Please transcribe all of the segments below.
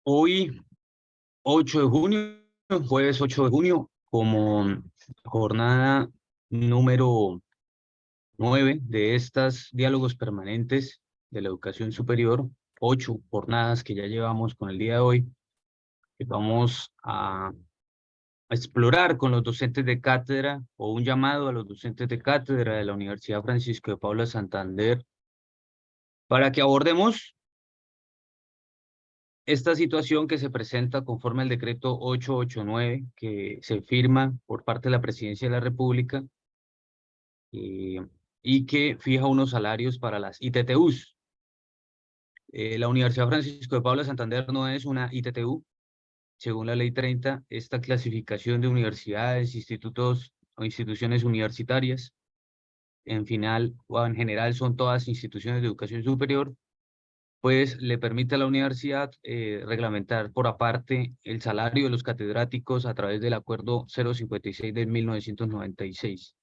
Hoy, 8 de junio, jueves 8 de junio, como jornada número 9 de estas diálogos permanentes de la educación superior, 8 jornadas que ya llevamos con el día de hoy, que vamos a explorar con los docentes de cátedra o un llamado a los docentes de cátedra de la Universidad Francisco de Paula Santander para que abordemos esta situación que se presenta conforme al decreto 889 que se firma por parte de la Presidencia de la República eh, y que fija unos salarios para las ITTUs. La Universidad Francisco de Paula Santander no es una ITTU. Según la Ley 30, esta clasificación de universidades, institutos o instituciones universitarias, en final o en general son todas instituciones de educación superior, pues le permite a la universidad reglamentar por aparte el salario de los catedráticos a través del Acuerdo 056 de 1996.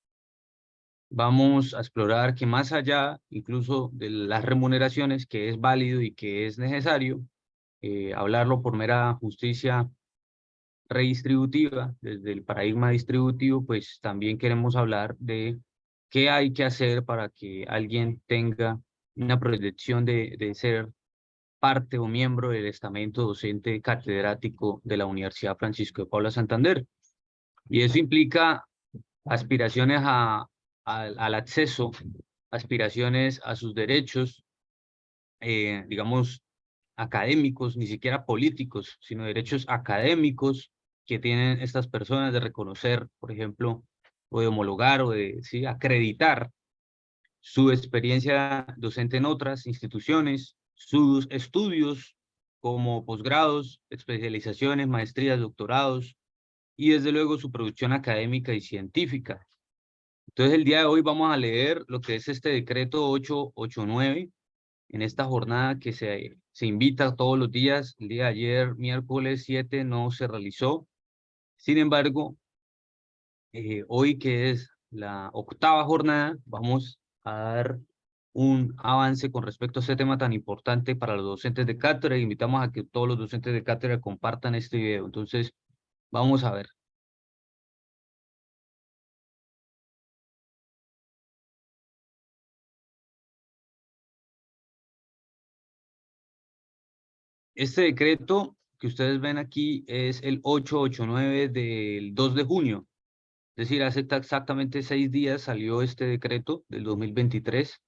Vamos a explorar que más allá incluso de las remuneraciones, que es válido y que es necesario, hablarlo por mera justicia redistributiva, desde el paradigma distributivo, pues también queremos hablar de qué hay que hacer para que alguien tenga una proyección de ser parte o miembro del estamento docente catedrático de la Universidad Francisco de Paula Santander. Y eso implica aspiraciones al acceso, aspiraciones a sus derechos, digamos, académicos, ni siquiera políticos, sino derechos académicos que tienen estas personas de reconocer, por ejemplo, o de homologar o de ¿sí? acreditar su experiencia docente en otras instituciones, sus estudios como posgrados, especializaciones, maestrías, doctorados y desde luego su producción académica y científica. Entonces el día de hoy vamos a leer lo que es este decreto 889 en esta jornada que se invita todos los días. El día de ayer, miércoles 7, no se realizó. Sin embargo, hoy que es la octava jornada, vamos a dar un avance con respecto a este tema tan importante para los docentes de cátedra. Invitamos a que todos los docentes de cátedra compartan este video. Entonces, vamos a ver. Este decreto que ustedes ven aquí es el 889 del 2 de junio. Es decir, hace exactamente 6 días salió este decreto del 2023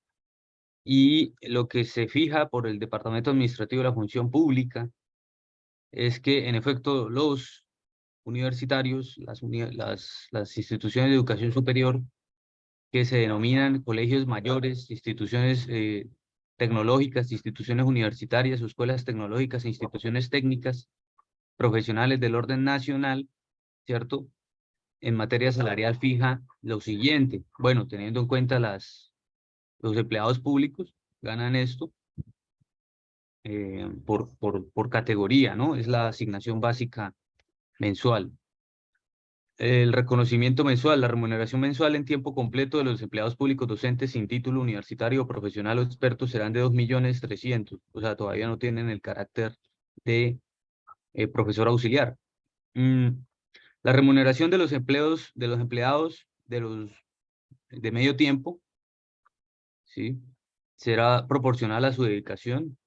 y lo que se fija por el Departamento Administrativo de la Función Pública es que, en efecto, los universitarios, las instituciones de educación superior que se denominan colegios mayores, instituciones tecnológicas, instituciones universitarias o escuelas tecnológicas e instituciones técnicas profesionales del orden nacional, ¿cierto? En materia salarial fija lo siguiente. Bueno, teniendo en cuenta los empleados públicos, ganan esto por categoría, ¿no? Es la asignación básica mensual. El reconocimiento mensual, la remuneración mensual en tiempo completo de los empleados públicos docentes sin título universitario, profesional o experto serán de 2.300.000. O sea, todavía no tienen el carácter de profesor auxiliar. Mm, la remuneración de los empleados de medio tiempo, ¿sí? Será proporcional a su dedicación.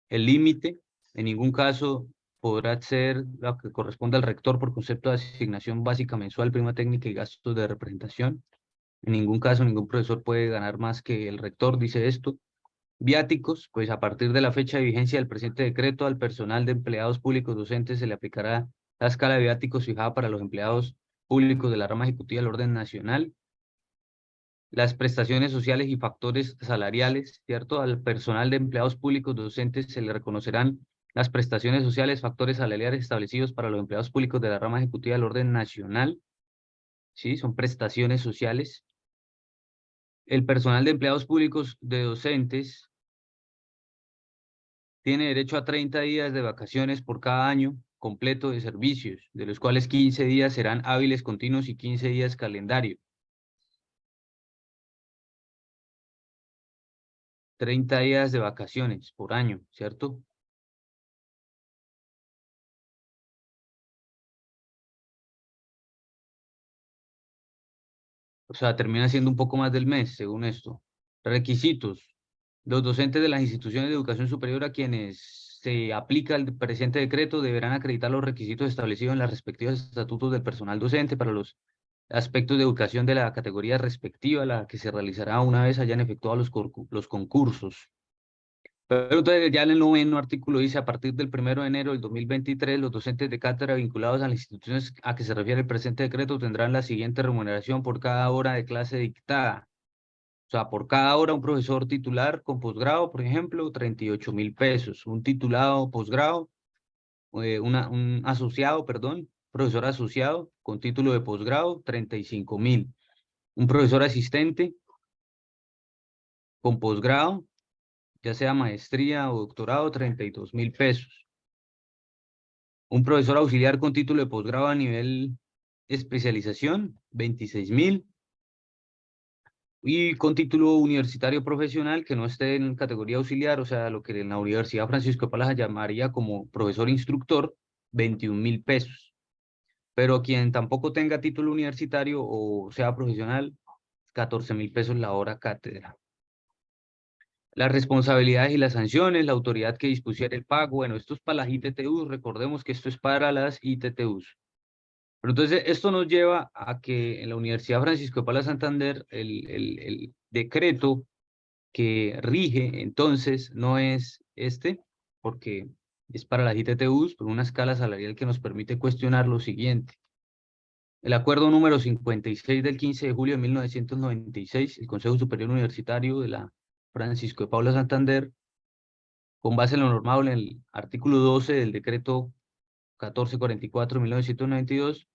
El límite, en ningún caso, podrá ser lo que corresponde al rector por concepto de asignación básica mensual, prima técnica y gastos de representación. En ningún caso, ningún profesor puede ganar más que el rector, dice esto. Viáticos, pues a partir de la fecha de vigencia del presente decreto, al personal de empleados públicos docentes se le aplicará la escala de viáticos fijada para los empleados públicos de la rama ejecutiva del orden nacional. Las prestaciones sociales y factores salariales, ¿cierto? Al personal de empleados públicos docentes se le reconocerán las prestaciones sociales, factores salariales establecidos para los empleados públicos de la rama ejecutiva del orden nacional, ¿sí? Son prestaciones sociales. El personal de empleados públicos de docentes tiene derecho a 30 días de vacaciones por cada año completo de servicios, de los cuales 15 días serán hábiles continuos y 15 días calendario. 30 días de vacaciones por año, ¿cierto? O sea, termina siendo un poco más del mes, según esto. Requisitos. Los docentes de las instituciones de educación superior a quienes se aplica el presente decreto deberán acreditar los requisitos establecidos en las respectivas estatutos del personal docente para los aspectos de educación de la categoría respectiva, la que se realizará una vez hayan efectuado los concursos. Pero entonces ya en el noveno artículo dice, a partir del 1 de enero del 2023, los docentes de cátedra vinculados a las instituciones a que se refiere el presente decreto tendrán la siguiente remuneración por cada hora de clase dictada. O sea, por cada hora un profesor titular con posgrado, por ejemplo, 38.000 pesos. Un titulado posgrado, un asociado, perdón, profesor asociado con título de posgrado, 35.000. Un profesor asistente con posgrado, ya sea maestría o doctorado, 32.000 pesos. Un profesor auxiliar con título de posgrado a nivel especialización, 26.000. Y con título universitario profesional que no esté en categoría auxiliar, o sea, lo que en la Universidad Francisco de Palas llamaría como profesor instructor, 21.000 pesos. Pero quien tampoco tenga título universitario o sea profesional, 14.000 pesos la hora cátedra. Las responsabilidades y las sanciones, la autoridad que dispusiera el pago, bueno, esto es para las ITTUs, recordemos que esto es para las ITTUs. Pero entonces esto nos lleva a que en la Universidad Francisco de Palas Santander el decreto que rige entonces no es este, porque es para las ITTUs, por una escala salarial que nos permite cuestionar lo siguiente. El acuerdo número 56 del 15 de julio de 1996, el Consejo Superior Universitario de la Francisco de Paula Santander, con base en lo normado en el artículo 12 del decreto 1444 de 1992,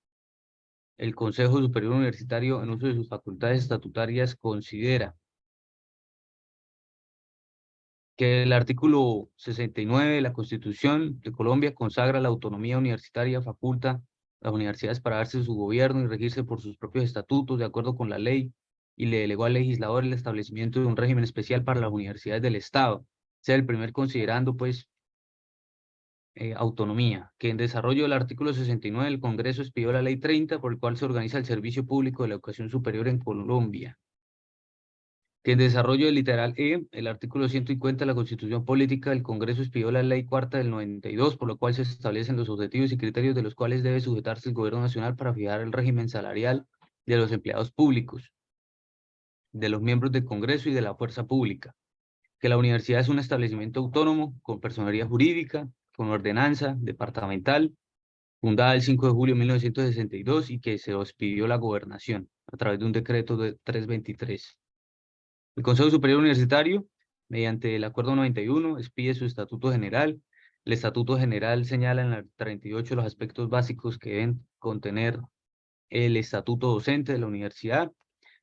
el Consejo Superior Universitario, en uso de sus facultades estatutarias, considera que el artículo 69 de la Constitución de Colombia consagra la autonomía universitaria, faculta a las universidades para darse su gobierno y regirse por sus propios estatutos de acuerdo con la ley, y le delegó al legislador el establecimiento de un régimen especial para las universidades del Estado, sea el primer considerando, pues, autonomía, que en desarrollo del artículo 69 el Congreso expidió la Ley 30, por el cual se organiza el servicio público de la educación superior en Colombia, que en desarrollo del literal E, el artículo 150 de la Constitución Política del Congreso expidió la Ley Cuarta del 92, por lo cual se establecen los objetivos y criterios de los cuales debe sujetarse el Gobierno Nacional para fijar el régimen salarial de los empleados públicos, de los miembros del Congreso y de la fuerza pública, que la universidad es un establecimiento autónomo con personería jurídica, con ordenanza departamental, fundada el 5 de julio de 1962 y que se expidió la gobernación a través de un decreto de 323. El Consejo Superior Universitario, mediante el Acuerdo 91, expide su Estatuto General. El Estatuto General señala en el 38 los aspectos básicos que deben contener el Estatuto Docente de la Universidad,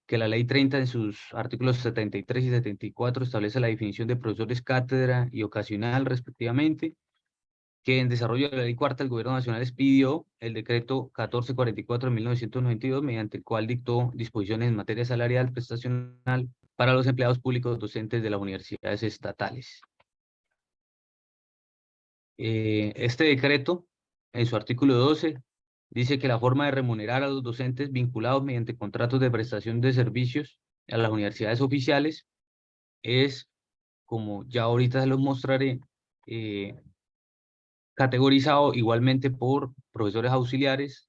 que la Ley 30 en sus artículos 73 y 74 establece la definición de profesores cátedra y ocasional respectivamente, que en desarrollo de la Ley Cuarta el Gobierno Nacional expidió el decreto 1444 de 1992, mediante el cual dictó disposiciones en materia salarial, prestacional, para los empleados públicos docentes de las universidades estatales. Este decreto, en su artículo 12, dice que la forma de remunerar a los docentes vinculados mediante contratos de prestación de servicios a las universidades oficiales es, como ya ahorita se los mostraré, categorizado igualmente por profesores auxiliares,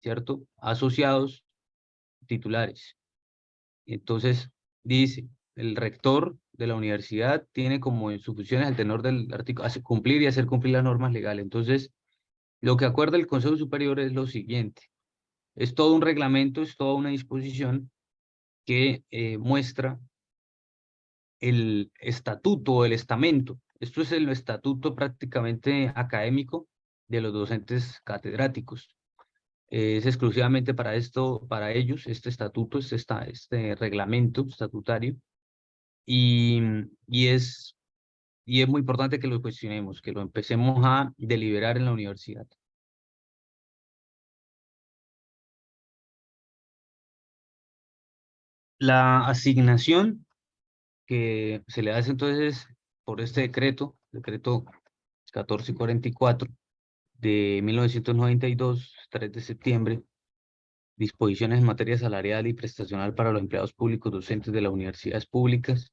¿cierto? Asociados, titulares. Entonces, dice, el rector de la universidad tiene como en sus funciones el tenor del artículo, cumplir y hacer cumplir las normas legales. Entonces, lo que acuerda el Consejo Superior es lo siguiente. Es todo un reglamento, es toda una disposición que muestra el estatuto, el estamento. Esto es el estatuto prácticamente académico de los docentes catedráticos. Es exclusivamente para esto, para ellos, este estatuto, este reglamento estatutario, y, y, es, y es muy importante que lo cuestionemos, que lo empecemos a deliberar en la universidad. La asignación que se le hace entonces por este decreto 1444 de 1992, 3 de septiembre, disposiciones en materia salarial y prestacional para los empleados públicos docentes de las universidades públicas.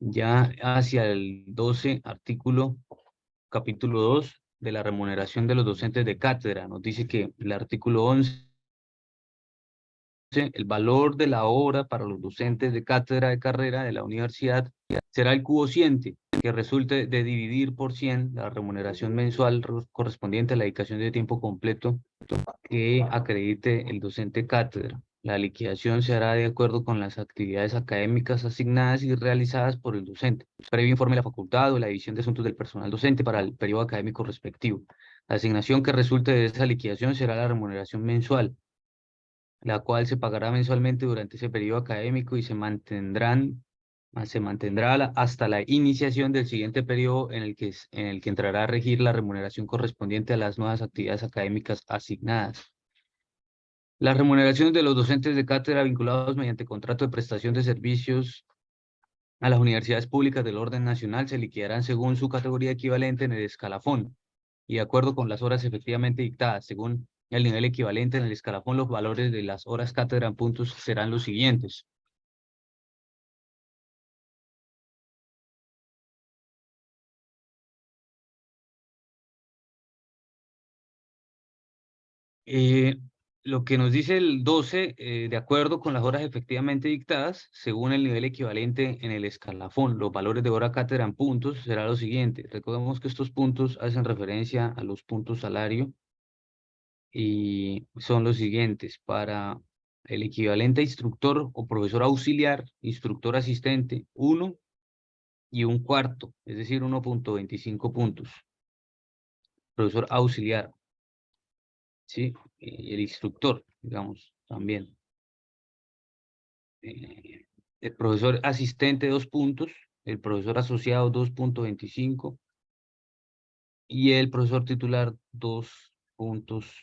Ya hacia el 12, capítulo 2 de la remuneración de los docentes de cátedra, nos dice que el artículo 11, el valor de la hora para los docentes de cátedra de carrera de la universidad será el cociente que resulte de dividir por 100 la remuneración mensual correspondiente a la dedicación de tiempo completo que acredite el docente cátedra. La liquidación se hará de acuerdo con las actividades académicas asignadas y realizadas por el docente, previo informe de la facultad o la división de asuntos del personal docente para el periodo académico respectivo. La asignación que resulte de esa liquidación será la remuneración mensual, la cual se pagará mensualmente durante ese periodo académico y se mantendrá hasta la iniciación del siguiente periodo en el que entrará a regir la remuneración correspondiente a las nuevas actividades académicas asignadas. Las remuneraciones de los docentes de cátedra vinculados mediante contrato de prestación de servicios a las universidades públicas del orden nacional se liquidarán según su categoría equivalente en el escalafón y de acuerdo con las horas efectivamente dictadas. Según el nivel equivalente en el escalafón, los valores de las horas cátedra en puntos serán los siguientes. Eh, lo que nos dice el 12, de acuerdo con las horas efectivamente dictadas, según el nivel equivalente en el escalafón, los valores de hora cátedra en puntos será lo siguiente. Recordemos que estos puntos hacen referencia a los puntos salario y son los siguientes. Para el equivalente a instructor o profesor auxiliar, instructor asistente, 1 y un cuarto, es decir, 1.25 puntos. Profesor auxiliar, ¿sí? Y el instructor, digamos, también. El profesor asistente 2 puntos, el profesor asociado 2.25 y el profesor titular 2,5 puntos.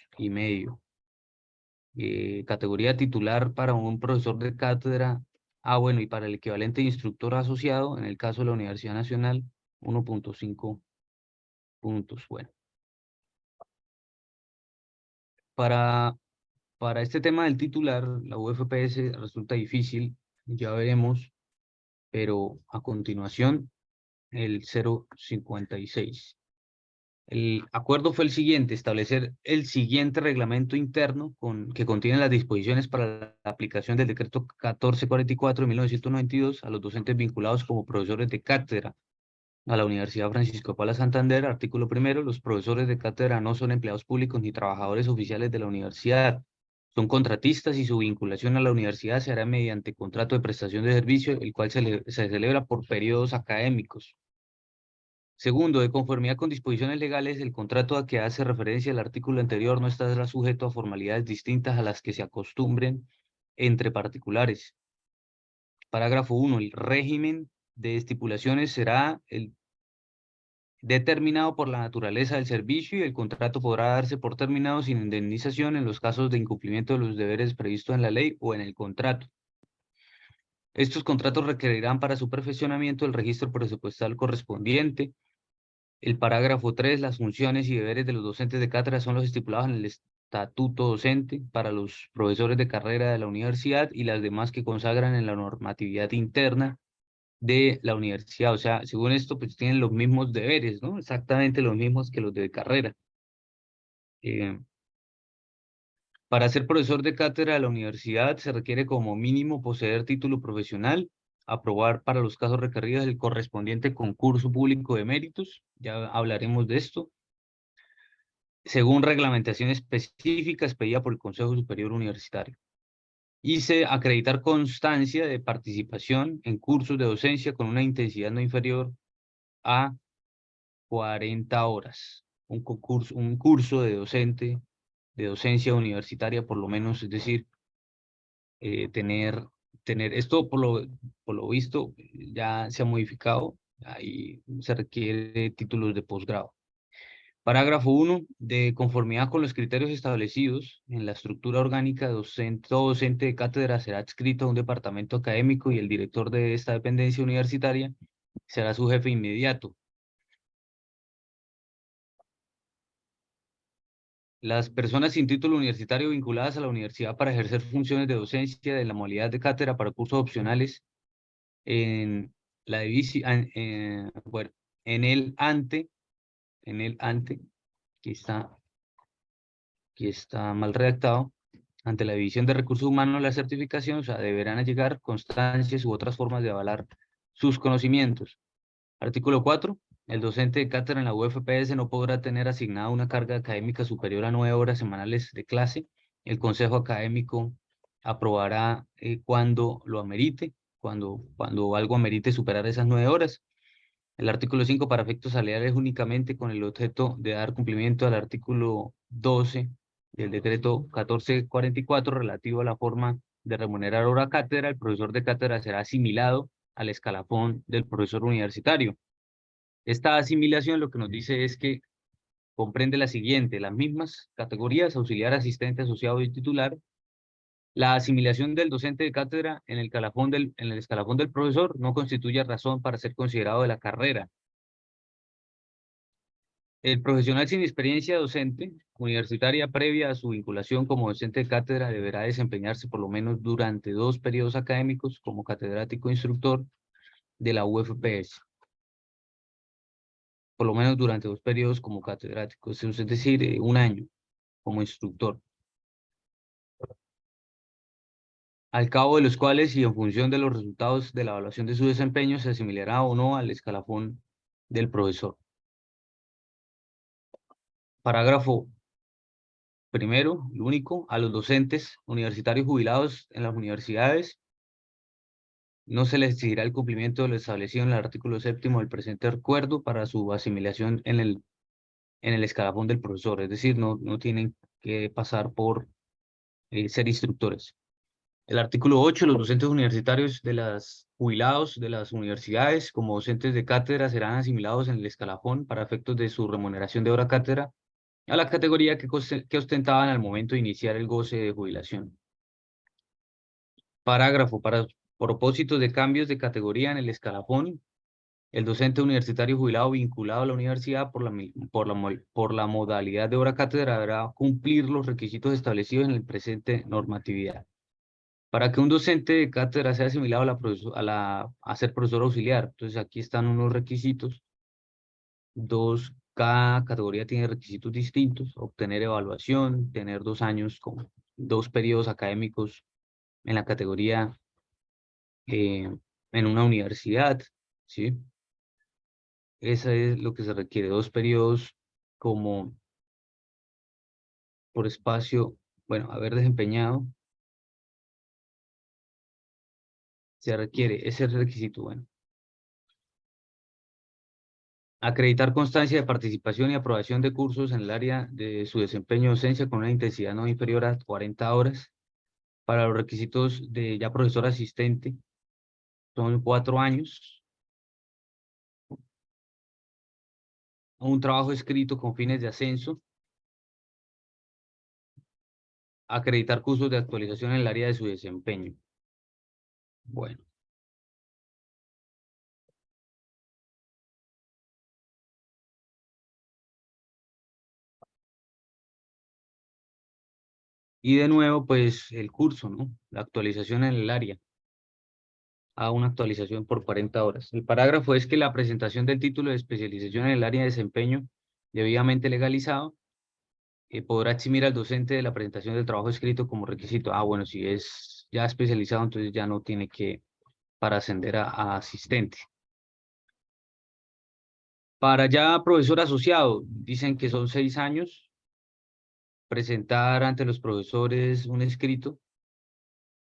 Categoría titular para un profesor de cátedra. Bueno, y para el equivalente de instructor asociado, en el caso de la Universidad Nacional, 1.5 puntos. Bueno, para, para este tema del titular, la UFPS resulta difícil, ya veremos, pero a continuación, el 0,56. El acuerdo fue el siguiente: establecer el siguiente reglamento interno que contiene las disposiciones para la aplicación del decreto 1444 de 1992 a los docentes vinculados como profesores de cátedra a la Universidad Francisco de Paula Santander. Artículo primero: los profesores de cátedra no son empleados públicos ni trabajadores oficiales de la universidad. Son contratistas y su vinculación a la universidad se hará mediante contrato de prestación de servicio, el cual se celebra por periodos académicos. Segundo, de conformidad con disposiciones legales, el contrato a que hace referencia el artículo anterior no estará sujeto a formalidades distintas a las que se acostumbren entre particulares. Parágrafo 1. El régimen de estipulaciones será determinado por la naturaleza del servicio y el contrato podrá darse por terminado sin indemnización en los casos de incumplimiento de los deberes previstos en la ley o en el contrato. Estos contratos requerirán para su perfeccionamiento el registro presupuestal correspondiente. El parágrafo 3, las funciones y deberes de los docentes de cátedra son los estipulados en el estatuto docente para los profesores de carrera de la universidad y las demás que consagran en la normatividad interna de la universidad. O sea, según esto, pues tienen los mismos deberes, ¿no? Exactamente los mismos que los de carrera. Eh, para ser profesor de cátedra de la universidad se requiere como mínimo poseer título profesional, aprobar para los casos requeridos el correspondiente concurso público de méritos, ya hablaremos de esto, según reglamentación específica expedida por el Consejo Superior Universitario. Acreditar constancia de participación en cursos de docencia con una intensidad no inferior a 40 horas. Un curso de docencia universitaria por lo menos, es decir, tener esto por lo visto ya se ha modificado, ahí se requiere títulos de posgrado. Parágrafo 1. De conformidad con los criterios establecidos en la estructura orgánica docente, todo docente de cátedra será adscrito a un departamento académico y el director de esta dependencia universitaria será su jefe inmediato. Las personas sin título universitario vinculadas a la universidad para ejercer funciones de docencia de la modalidad de cátedra para cursos opcionales en la división, bueno, en el ante, que está mal redactado, ante la División de Recursos Humanos, la certificación, o sea, deberán allegar constancias u otras formas de avalar sus conocimientos. Artículo 4. El docente de cátedra en la UFPS no podrá tener asignada una carga académica superior a 9 horas semanales de clase. El Consejo Académico aprobará cuando lo amerite, cuando algo amerite superar esas 9 horas. El artículo 5, para efectos salariales únicamente con el objeto de dar cumplimiento al artículo 12 del decreto 1444 relativo a la forma de remunerar hora cátedra, el profesor de cátedra será asimilado al escalafón del profesor universitario. Esta asimilación lo que nos dice es que comprende la siguiente: las mismas categorías, auxiliar, asistente, asociado y titular. La asimilación del docente de cátedra en el escalafón del profesor no constituye razón para ser considerado de la carrera. El profesional sin experiencia docente universitaria previa a su vinculación como docente de cátedra deberá desempeñarse por lo menos durante 2 periodos académicos como catedrático instructor de la UFPS. Por lo menos durante 2 periodos como catedrático, es decir, 1 año como instructor. Al cabo de los cuales y en función de los resultados de la evaluación de su desempeño se asimilará o no al escalafón del profesor. Parágrafo primero, el único, a los docentes universitarios jubilados en las universidades no se les exigirá el cumplimiento de lo establecido en el artículo 7º del presente acuerdo para su asimilación en el escalafón del profesor, es decir, no tienen que pasar por ser instructores. El artículo 8, los docentes universitarios de las jubilados de las universidades como docentes de cátedra serán asimilados en el escalafón para efectos de su remuneración de hora cátedra a la categoría que ostentaban al momento de iniciar el goce de jubilación. Parágrafo. Para propósitos de cambios de categoría en el escalafón, el docente universitario jubilado vinculado a la universidad por la modalidad de hora cátedra deberá cumplir los requisitos establecidos en el presente normatividad. Para que un docente de cátedra sea asimilado a ser profesor auxiliar, entonces aquí están unos requisitos. Cada categoría tiene requisitos distintos: obtener evaluación, tener 2 años con 2 periodos académicos en la categoría en una universidad, ¿sí? Eso es lo que se requiere, 2 periodos como por espacio, bueno, haber desempeñado, se requiere ese requisito, bueno. Acreditar constancia de participación y aprobación de cursos en el área de su desempeño de docencia con una intensidad no inferior a 40 horas. Para los requisitos de ya profesor asistente, son 4 años. Un trabajo escrito con fines de ascenso. Acreditar cursos de actualización en el área de su desempeño. Bueno. Y de nuevo, pues el curso, ¿no? La actualización en el área. A una actualización por 40 horas. El parágrafo es que la presentación del título de especialización en el área de desempeño debidamente legalizado podrá eximir al docente de la presentación del trabajo escrito como requisito. Bueno, si es ya especializado, entonces ya no tiene que para ascender a asistente. Para ya profesor asociado, dicen que son 6 años, presentar ante los profesores un escrito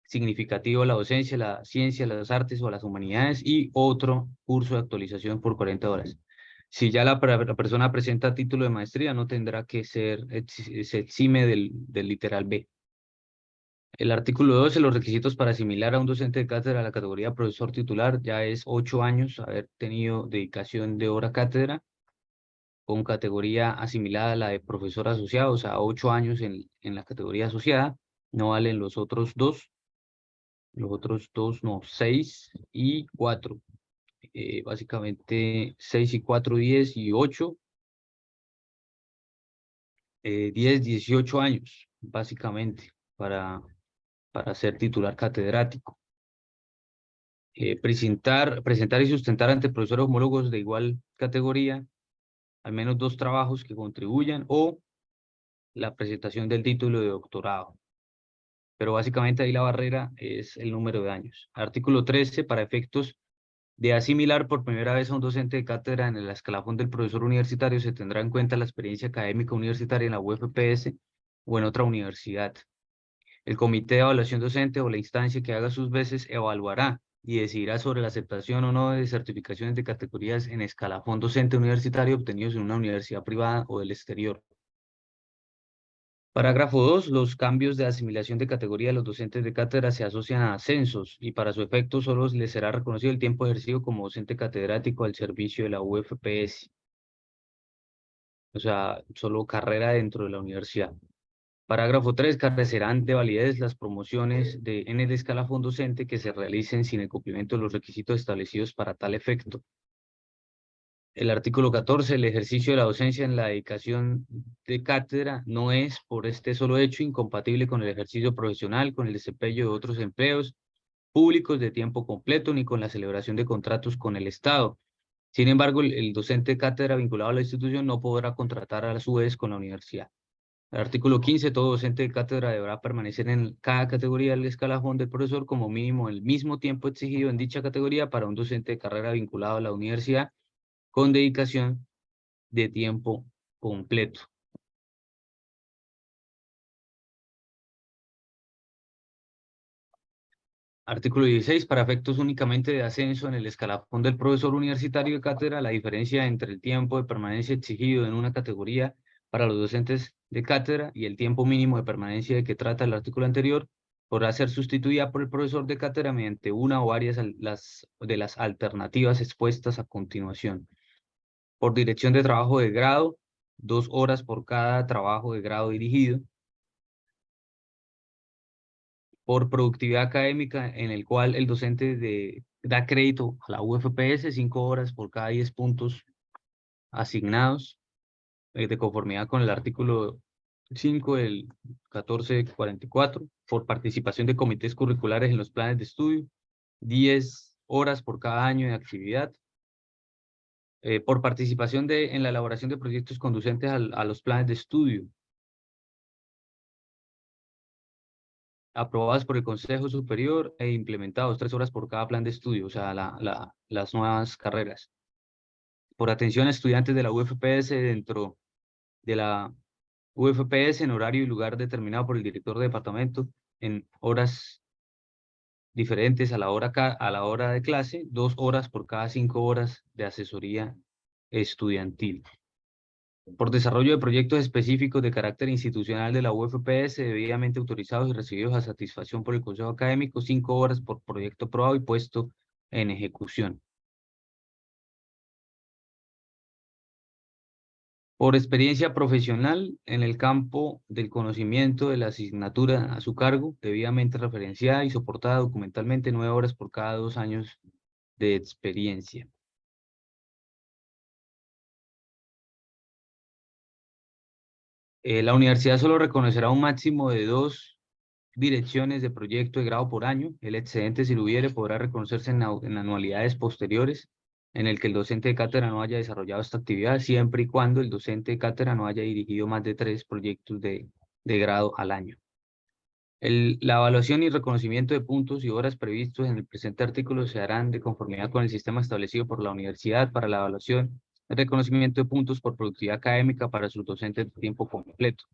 significativo a la docencia, la ciencia, las artes o las humanidades y otro curso de actualización por 40 horas. Si ya la persona presenta título de maestría, no tendrá que se exime del literal B. El artículo 12, los requisitos para asimilar a un docente de cátedra a la categoría profesor titular, ya es 8 años haber tenido dedicación de hora cátedra con categoría asimilada a la de profesor asociado, o sea, 8 años en la categoría asociada. No valen los otros dos no, 6 y 4. Básicamente 6 y 4, 10 y 8. 10, 18 años, básicamente, para ser titular catedrático. Presentar y sustentar ante profesores homólogos de igual categoría al menos 2 trabajos que contribuyan o la presentación del título de doctorado. Pero básicamente ahí la barrera es el número de años. Artículo 13, para efectos de asimilar por primera vez a un docente de cátedra en el escalafón del profesor universitario, se tendrá en cuenta la experiencia académica universitaria en la UFPS o en otra universidad. El comité de evaluación docente o la instancia que haga sus veces evaluará y decidirá sobre la aceptación o no de certificaciones de categorías en escalafón docente universitario obtenidos en una universidad privada o del exterior. Parágrafo 2. Los cambios de asimilación de categoría de los docentes de cátedra se asocian a ascensos y para su efecto solo les será reconocido el tiempo ejercido como docente catedrático al servicio de la UFPS. O sea, solo carrera dentro de la universidad. Parágrafo 3. Carecerán de validez las promociones en el escalafón docente que se realicen sin el cumplimiento de los requisitos establecidos para tal efecto. El artículo 14, el ejercicio de la docencia en la dedicación de cátedra no es, por este solo hecho, incompatible con el ejercicio profesional, con el desempeño de otros empleos públicos de tiempo completo, ni con la celebración de contratos con el Estado. Sin embargo, el docente de cátedra vinculado a la institución no podrá contratar a su vez con la universidad. El artículo 15, todo docente de cátedra deberá permanecer en cada categoría del escalafón del profesor como mínimo el mismo tiempo exigido en dicha categoría para un docente de carrera vinculado a la universidad con dedicación de tiempo completo. Artículo 16. Para efectos únicamente de ascenso en el escalafón del profesor universitario de cátedra, la diferencia entre el tiempo de permanencia exigido en una categoría para los docentes de cátedra y el tiempo mínimo de permanencia de que trata el artículo anterior podrá ser sustituida por el profesor de cátedra mediante una o varias de las alternativas expuestas a continuación. Por dirección de trabajo de grado, 2 horas por cada trabajo de grado dirigido. Por productividad académica, en el cual el docente da crédito a la UFPS, 5 horas por cada 10 puntos asignados, de conformidad con el artículo 5 del 1444, por participación de comités curriculares en los planes de estudio, 10 horas por cada año de actividad, por participación en la elaboración de proyectos conducentes a los planes de estudio, aprobados por el Consejo Superior e implementados 3 horas por cada plan de estudio, o sea, las nuevas carreras. Por atención a estudiantes de la UFPS dentro de la UFPS en horario y lugar determinado por el director de departamento en horas diferentes a la hora de clase, 2 horas por cada 5 horas de asesoría estudiantil. Por desarrollo de proyectos específicos de carácter institucional de la UFPS, debidamente autorizados y recibidos a satisfacción por el Consejo Académico, 5 horas por proyecto aprobado y puesto en ejecución. Por experiencia profesional en el campo del conocimiento de la asignatura a su cargo, debidamente referenciada y soportada documentalmente 9 horas por cada 2 años de experiencia. La universidad solo reconocerá un máximo de 2 direcciones de proyecto de grado por año. El excedente, si lo hubiere, podrá reconocerse en anualidades posteriores en el que el docente de cátedra no haya desarrollado esta actividad, siempre y cuando el docente de cátedra no haya dirigido más de 3 proyectos de grado al año. La evaluación y reconocimiento de puntos y horas previstos en el presente artículo se harán de conformidad con el sistema establecido por la universidad para la evaluación y reconocimiento de puntos por productividad académica para sus docentes de tiempo completo.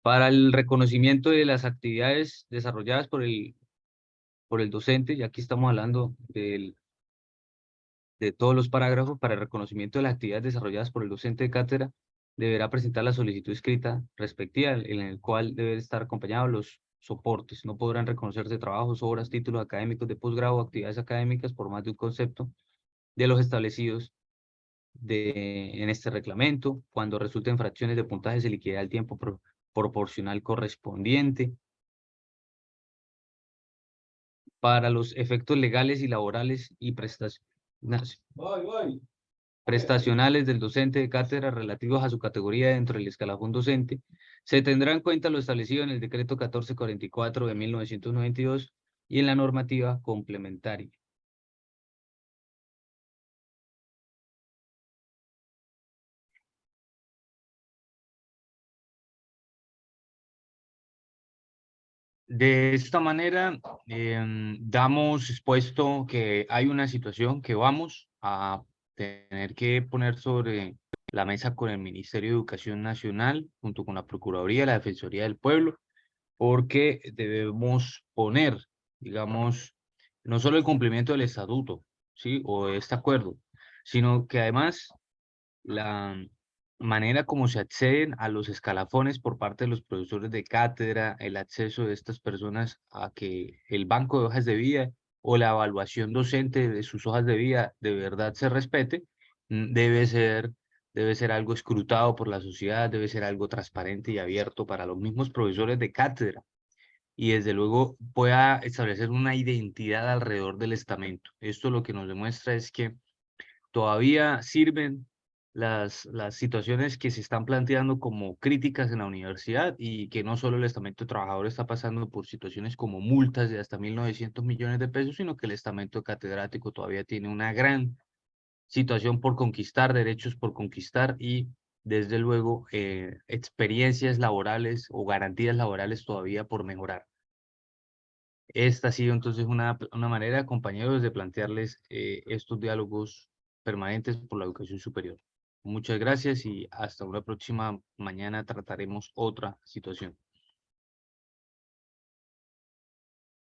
Para el reconocimiento de las actividades desarrolladas por el docente, y aquí estamos hablando de todos los parágrafos, para el reconocimiento de las actividades desarrolladas por el docente de cátedra, deberá presentar la solicitud escrita respectiva, en el cual deben estar acompañados los soportes. No podrán reconocerse trabajos, obras, títulos académicos de posgrado o actividades académicas por más de un concepto de los establecidos en este reglamento. Cuando resulten fracciones de puntaje, se liquidará el tiempo proporcional correspondiente. Para los efectos legales y laborales y prestaciones. prestacionales del docente de cátedra relativos a su categoría dentro del escalafón docente, se tendrá en cuenta lo establecido en el decreto 1444 de 1992 y en la normativa complementaria. De esta manera, damos expuesto que hay una situación que vamos a tener que poner sobre la mesa con el Ministerio de Educación Nacional, junto con la Procuraduría, la Defensoría del Pueblo, porque debemos poner, digamos, no solo el cumplimiento del estatuto, ¿sí? O de este acuerdo, sino que además la manera como se acceden a los escalafones por parte de los profesores de cátedra, el acceso de estas personas a que el banco de hojas de vida o la evaluación docente de sus hojas de vida de verdad se respete, debe ser algo escrutado por la sociedad, debe ser algo transparente y abierto para los mismos profesores de cátedra y desde luego pueda establecer una identidad alrededor del estamento. Esto lo que nos demuestra es que todavía sirven las situaciones que se están planteando como críticas en la universidad y que no solo el estamento trabajador está pasando por situaciones como multas de hasta 1.900 millones de pesos, sino que el estamento catedrático todavía tiene una gran situación por conquistar, derechos por conquistar y desde luego experiencias laborales o garantías laborales todavía por mejorar. Esta ha sido entonces una manera, compañeros, de plantearles estos diálogos permanentes por la educación superior. Muchas gracias y hasta una próxima mañana trataremos otra situación.